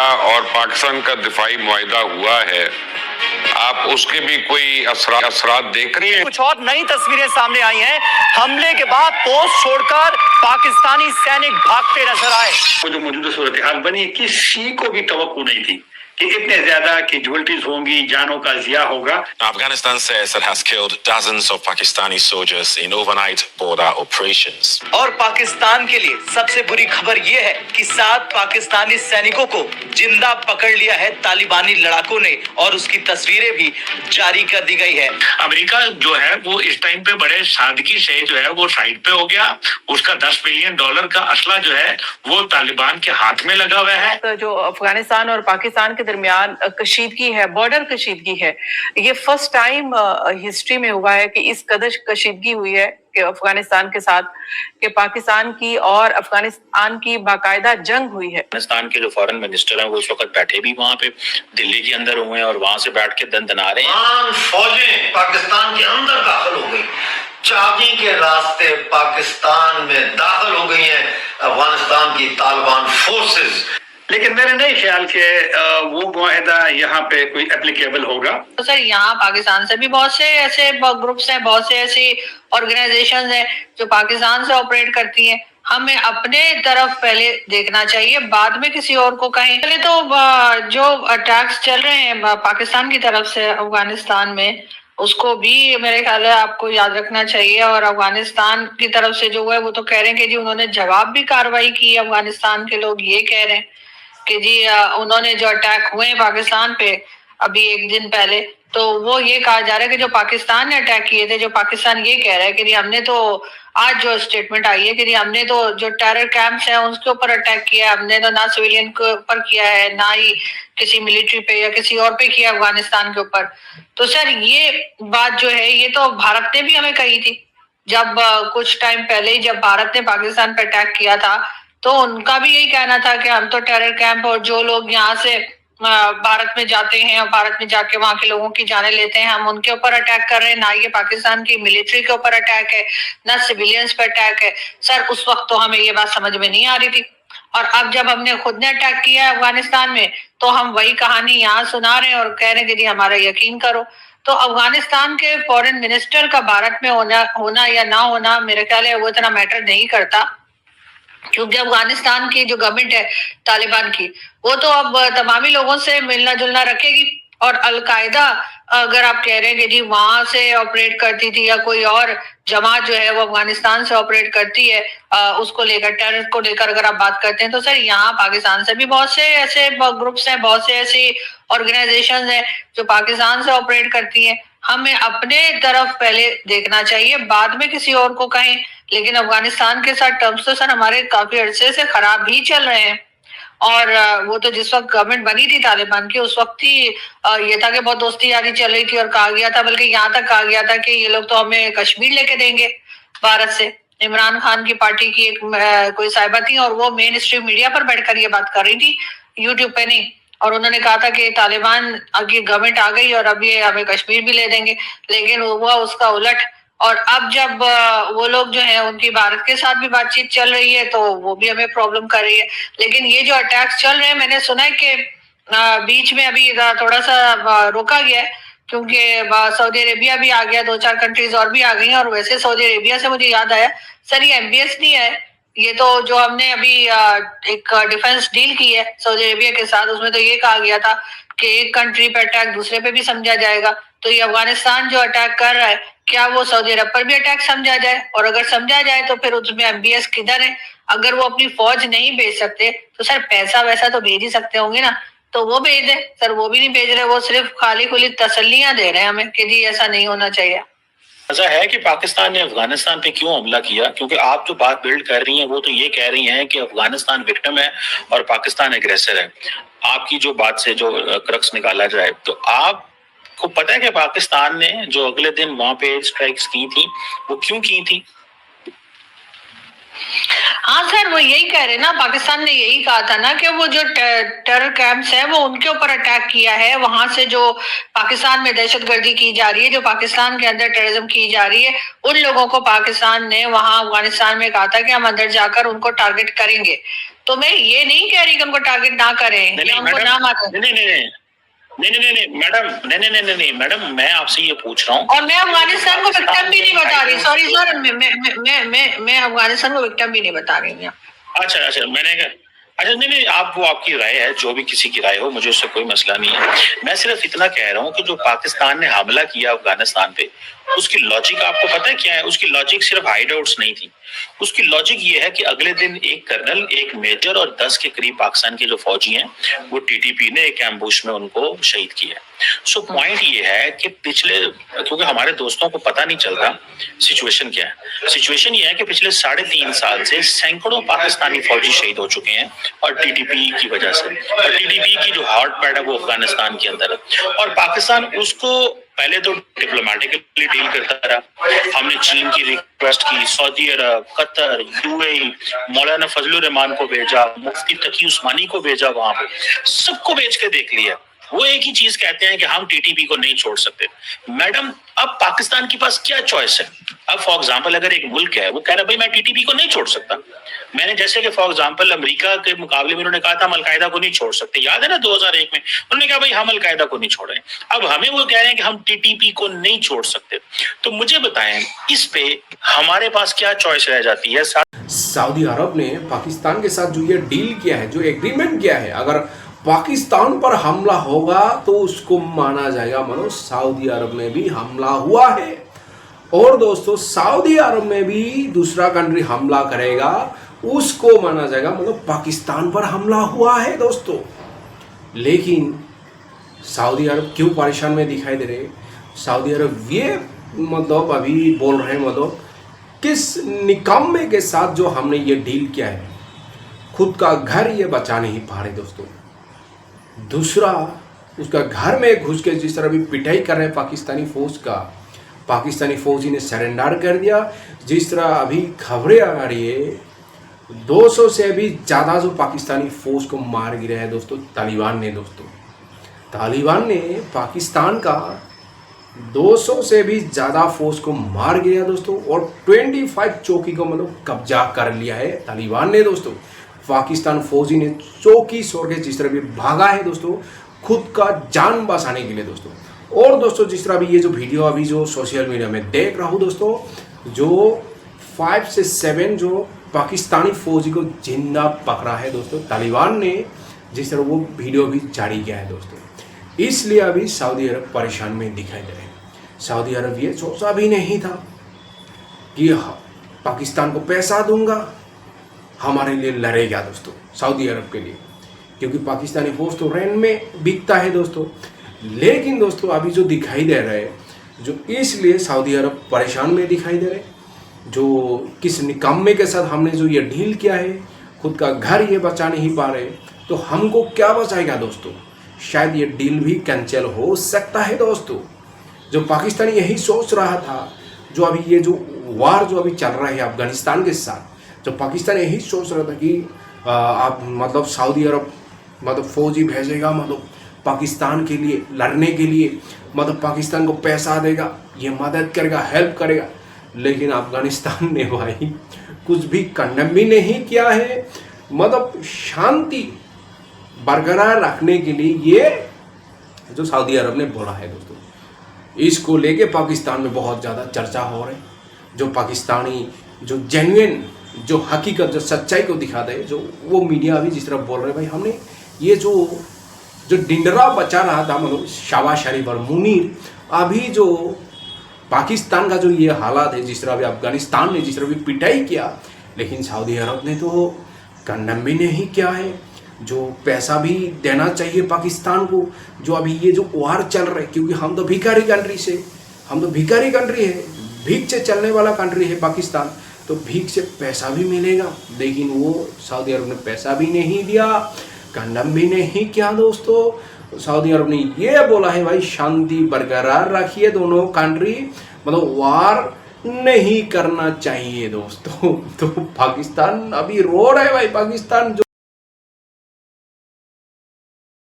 और पाकिस्तान का दिफाई मुआहिदा हुआ है, आप उसके भी कोई असरात देख रही हैं? कुछ और नई तस्वीरें सामने आई हैं। हमले के बाद पोस्ट छोड़कर पाकिस्तानी सैनिक भागते नजर आए। वो जो मौजूदा सूरत हाल बनी, किसी को भी तवक्को नहीं थी कि इतने ज्यादा कैजुअल्टीज होंगी, जानों का जिया होगा। Afghanistan says it has killed dozens of Pakistani soldiers in overnight border operations. और पाकिस्तान के लिए सबसे बुरी खबर यह है कि 7 पाकिस्तानी सैनिकों को जिंदा पकड़ लिया है तालिबानी लड़ाकों ने, और उसकी तस्वीरें भी जारी कर दी गई है। अमेरिका जो है वो इस टाइम पे बड़े सादगी से जो है वो साइड पे हो गया। उसका $10 बिलियन का असला जो है वो तालिबान के हाथ में लगा हुआ है। तो जो अफगानिस्तान और पाकिस्तान के दरमियान कशीदगी है, बॉर्डर कशीदगी है, ये फर्स्ट टाइम हिस्ट्री में हुआ है कि इस कदर कशीदगी हुई है कि अफगानिस्तान के साथ, कि पाकिस्तान की और अफगानिस्तान की बाकायदा जंग हुई है। अफगानिस्तान के जो फॉरेन मिनिस्टर हैं वो इस वक्त बैठे भी वहाँ पे दिल्ली के अंदर हुए हैं और वहाँ से बैठ के दंदना रहे हैं। फौजें पाकिस्तान के अंदर दाखिल हो गई, चाबी के रास्ते पाकिस्तान में दाखिल हो गई हैं अफगानिस्तान की तालिबान फोर्सेस। लेकिन मेरे नहीं ख्याल के वो मुआहिदा यहाँ पे कोई एप्लीकेबल होगा। तो सर यहाँ पाकिस्तान से भी बहुत से ऐसे ग्रुप्स हैं, बहुत से ऐसी ऑर्गेनाइजेशंस हैं जो पाकिस्तान से ऑपरेट करती हैं। हमें अपने तरफ पहले देखना चाहिए, बाद में किसी और को कहें। पहले तो जो अटैक्स चल रहे हैं पाकिस्तान की तरफ से अफगानिस्तान में, उसको भी मेरे ख्याल है आपको याद रखना चाहिए। और अफगानिस्तान की तरफ से जो है वो तो कह रहे हैं कि जी उन्होंने जवाब भी कार्रवाई की। अफगानिस्तान के लोग ये कह रहे हैं कि जी उन्होंने जो अटैक हुए हैं पाकिस्तान पे अभी एक दिन पहले, तो वो ये कहा जा रहा है कि जो पाकिस्तान ने अटैक किए थे, जो पाकिस्तान ये कह रहा है कि जी हमने तो आज जो स्टेटमेंट आई है कि जी हमने तो जो टेरर कैंप्स हैं उसके ऊपर अटैक किया है, हमने तो ना सिविलियन के ऊपर किया है, ना ही किसी मिलिट्री पे या किसी और पे किया अफगानिस्तान के ऊपर। तो सर ये बात जो है ये तो भारत ने भी हमें कही थी जब कुछ टाइम पहले ही जब भारत ने पाकिस्तान पे अटैक किया था, तो उनका भी यही कहना था कि हम तो टेरर कैंप और जो लोग यहाँ से भारत में जाते हैं और भारत में जाके वहां के लोगों की जाने लेते हैं, हम उनके ऊपर अटैक कर रहे हैं, ना ये पाकिस्तान की मिलिट्री के ऊपर अटैक है, ना सिविलियंस पे अटैक है। सर उस वक्त तो हमें ये बात समझ में नहीं आ रही थी, और अब जब हमने खुद ने अटैक किया है अफगानिस्तान में तो हम वही कहानी यहाँ सुना रहे हैं और कह रहे हैं कि जी हमारा यकीन करो। तो अफगानिस्तान के फॉरेन मिनिस्टर का भारत में होना या ना होना मेरे ख्याल है वो इतना मैटर नहीं करता, क्योंकि अफगानिस्तान की जो गवर्नमेंट है तालिबान की, वो तो अब तमामी लोगों से मिलना जुलना रखेगी। और अलकायदा अगर आप कह रहे हैं कि जी वहां से ऑपरेट करती थी या कोई और जमात जो है वो अफगानिस्तान से ऑपरेट करती है, उसको लेकर टेरर को लेकर अगर आप बात करते हैं, तो सर यहाँ पाकिस्तान से भी बहुत से ऐसे ग्रुप्स हैं, बहुत से ऐसी ऑर्गेनाइजेशंस हैं जो पाकिस्तान से ऑपरेट करती हैं। हमें अपने तरफ पहले देखना चाहिए, बाद में किसी और को कहें। लेकिन अफगानिस्तान के साथ टर्म्स तो सर हमारे काफी अरसे से खराब ही चल रहे हैं, और वो तो जिस वक्त गवर्नमेंट बनी थी तालिबान की उस वक्त ही ये था कि बहुत दोस्ती यारी चल रही थी, और कहा गया था, बल्कि यहाँ तक कहा गया था कि ये लोग तो हमें कश्मीर लेके देंगे भारत से। इमरान खान की पार्टी की एक कोई साहिबा थी और वो मेन स्ट्रीम मीडिया पर बैठकर ये बात कर रही थी, यूट्यूब पे नहीं, और उन्होंने कहा था कि तालिबान की गवर्नमेंट आ गई और अब ये हमें कश्मीर भी ले देंगे। लेकिन हुआ उसका उलट, और अब जब वो लोग जो है उनकी भारत के साथ भी बातचीत चल रही है तो वो भी हमें प्रॉब्लम कर रही है। लेकिन ये जो अटैक्स चल रहे हैं, मैंने सुना है कि बीच में अभी थोड़ा सा रोका गया है क्योंकि सऊदी अरेबिया भी आ गया, 2-4 कंट्रीज और भी आ गई हैं। और वैसे सऊदी अरेबिया से मुझे याद आया सर, ये MBS नहीं है, ये तो जो हमने अभी एक डिफेंस डील की है सऊदी अरेबिया के साथ, उसमें तो ये कहा गया था कि एक कंट्री पे अटैक दूसरे पे भी समझा जाएगा। तो ये अफगानिस्तान जो अटैक कर रहा है, क्या वो सऊदी अरब पर भी अटैक समझा जाए? और अगर समझा जाए तो फिर उसमें MBS किधर है? अगर वो अपनी फौज नहीं भेज सकते तो सर पैसा वैसा तो भेज ही सकते होंगे ना, तो वो भेज दे। सर वो भी नहीं भेज रहे, वो सिर्फ खाली खुली तसल्लियां दे रहे हैं हमें कि जी ऐसा नहीं होना चाहिए। ऐसा है कि पाकिस्तान ने अफगानिस्तान पे क्यों हमला किया? क्योंकि आप जो बात बिल्ड कर रही हैं वो तो ये कह रही हैं कि अफगानिस्तान विक्टिम है और पाकिस्तान एग्रेसर है। आपकी जो बात से जो क्रक्स निकाला जाए, तो आपको पता है कि पाकिस्तान ने जो अगले दिन वहां पे स्ट्राइक्स की थी वो क्यों की थी? हाँ सर, वो यही कह रहे हैं ना, पाकिस्तान ने यही कहा था ना कि वो जो टेरर कैंप्स है वो उनके ऊपर अटैक किया है, वहां से जो पाकिस्तान में दहशतगर्दी की जा रही है, जो पाकिस्तान के अंदर टेररिज्म की जा रही है, उन लोगों को पाकिस्तान ने वहां अफगानिस्तान में कहा था कि हम अंदर जाकर उनको टारगेट करेंगे। तो मैं ये नहीं कह रही कि उनको टारगेट ना करें या उनको ना मारें। नहीं मैडम, मैं आपसे ये पूछ रहा हूँ, और मैं अफगानिस्तान को विक्टिम भी नहीं बता रही, सॉरी सर, मैं अफगानिस्तान को विक्टिम भी नहीं बता रही हूँ। अच्छा मैंने कहा अच्छा नहीं, आप वो आपकी राय है, जो भी किसी की राय हो, मुझे उससे कोई मसला नहीं है। मैं सिर्फ इतना कह रहा हूँ कि जो पाकिस्तान ने हमला किया अफगानिस्तान पे, उसकी लॉजिक आपको पता है क्या है? उसकी लॉजिक सिर्फ हाइड आउट्स नहीं थी, उसकी लॉजिक ये है कि अगले दिन एक कर्नल, एक मेजर और 10 के करीब पाकिस्तान के जो फौजी हैं वो टीटीपी ने एक एम्बुश में उनको शहीद किया। सो पॉइंट ये है कि क्योंकि हमारे दोस्तों को पता नहीं चलता सिचुएशन क्या है। सिचुएशन ये है कि पिछले 3.5 साल से सैकड़ों पाकिस्तानी फौजी शहीद हो चुके हैं और टीटीपी की वजह से, और टीटीपी की जो हॉटबेड है वो अफगानिस्तान के अंदर है, और पाकिस्तान उसको पहले तो डिप्लोमेटिकली डील करता रहा। हमने चीन की रिक्वेस्ट की, सऊदी अरब, कतर, यूएई, मौलाना फजलुर रहमान को भेजा, मुफ्ती तकी उस्मानी को भेजा, वहां पे सबको भेज के देख लिया। वो एक ही चीज कहते हैं कि हम टीटीपी को नहीं छोड़ सकते। मैडम, अब पाकिस्तान के पास क्या चॉइस है? अब फॉर एग्जांपल अगर एक मुल्क है वो कह रहा है भाई मैं टीटीपी को नहीं छोड़ सकता, मैंने जैसे कि फॉर एग्जांपल अमेरिका के मुकाबले में उन्होंने कहा था हम अलकायदा को नहीं छोड़ सकते, याद है ना 2001 में उन्होंने कहा भाई हम अलकायदा को नहीं छोड़ रहे। अब हमें वो कह रहे हैं कि हम टीटीपी को नहीं छोड़ सकते। तो मुझे बताएं इस पे हमारे पास क्या चॉइस रह जाती है? सऊदी अरब ने पाकिस्तान के साथ जो ये डील किया है, जो एग्रीमेंट किया है, अगर पाकिस्तान पर हमला होगा तो उसको माना जाएगा मतलब सऊदी अरब में भी हमला हुआ है। और दोस्तों सऊदी अरब में भी दूसरा कंट्री हमला करेगा उसको माना जाएगा मतलब पाकिस्तान पर हमला हुआ है दोस्तों। लेकिन सऊदी अरब क्यों परेशान में दिखाई दे रहे? सऊदी अरब ये मतलब अभी बोल रहे हैं मतलब किस निकम्मे के साथ जो हमने ये डील किया है, खुद का घर ये बचा नहीं पा रहे दोस्तों, दूसरा उसका घर में घुस के जिस तरह भी पिटाई कर रहे हैं पाकिस्तानी फौज का, पाकिस्तानी फौजी ने सरेंडर कर दिया। जिस तरह अभी खबरें आ रही है 200 से भी ज़्यादा जो पाकिस्तानी फौज को मार गिरा है दोस्तों तालिबान ने। दोस्तों तालिबान ने पाकिस्तान का 200 से भी ज़्यादा फौज को मार गिरा दोस्तों, और 25 चौकी को मतलब कब्जा कर लिया है तालिबान ने दोस्तों। पाकिस्तान फौजी ने चौकी छोड़ के जिस तरह भी भागा है दोस्तों खुद का जान बचाने के लिए दोस्तों। और दोस्तों जिस तरह भी ये जो वीडियो अभी जो सोशल मीडिया में देख रहा हूँ दोस्तों, जो 5 से 7 जो पाकिस्तानी फौजी को जिंदा पकड़ा है दोस्तों तालिबान ने, जिस तरह वो वीडियो भी जारी किया है दोस्तों। इसलिए अभी सऊदी अरब परेशान में दिखाई दे रहे हैं। सऊदी अरब ये सोचा भी नहीं था कि पाकिस्तान को पैसा दूंगा हमारे लिए लड़ेगा दोस्तों सऊदी अरब के लिए, क्योंकि पाकिस्तानी फौज तो रेन में बिकता है दोस्तों। लेकिन दोस्तों अभी जो दिखाई दे रहा है जो इसलिए सऊदी अरब परेशान में दिखाई दे रहे, जो किस निकम्मे के साथ हमने जो ये डील किया है, खुद का घर ये बचा नहीं पा रहे तो हमको क्या बचाएगा दोस्तों? शायद ये डील भी कैंसिल हो सकता है दोस्तों। जो पाकिस्तानी यही सोच रहा था, जो अभी ये जो वार जो अभी चल रहा है अफगानिस्तान के साथ, जो पाकिस्तान यही सोच रहा था कि आप मतलब सऊदी अरब मतलब फौजी भेजेगा मतलब पाकिस्तान के लिए लड़ने के लिए, मतलब पाकिस्तान को पैसा देगा, ये मदद करेगा, हेल्प करेगा। लेकिन अफगानिस्तान ने भाई कुछ भी कंडम भी नहीं किया है, मतलब शांति बरकरार रखने के लिए ये जो सऊदी अरब ने बोला है दोस्तों, इसको लेके पाकिस्तान में बहुत ज़्यादा चर्चा हो रही है। जो पाकिस्तानी जो जेन्युइन जो हकीकत जो सच्चाई को दिखाते हैं, जो वो मीडिया अभी जिस तरह बोल रहे हैं भाई हमने ये जो डिंडरा बचा रहा था मतलब शहबाज शरीफ और मुनीर, अभी जो पाकिस्तान का जो ये हालात है, जिस तरह अभी अफगानिस्तान ने जिस तरह भी पिटाई किया, लेकिन सऊदी अरब ने तो कंडम भी नहीं किया है। जो पैसा भी देना चाहिए पाकिस्तान को, जो अभी ये जो वार चल रहा है, क्योंकि हम तो भिखारी कंट्री है, भीख से चलने वाला कंट्री है पाकिस्तान, तो भीख से पैसा भी मिलेगा। लेकिन वो सऊदी अरब ने पैसा भी नहीं दिया, कंडम भी नहीं किया दोस्तों। सऊदी अरब ने ये बोला है भाई शांति बरकरार रखिए दोनों कंट्री, मतलब वार नहीं करना चाहिए दोस्तों। तो पाकिस्तान अभी रो रहा है भाई, पाकिस्तान जो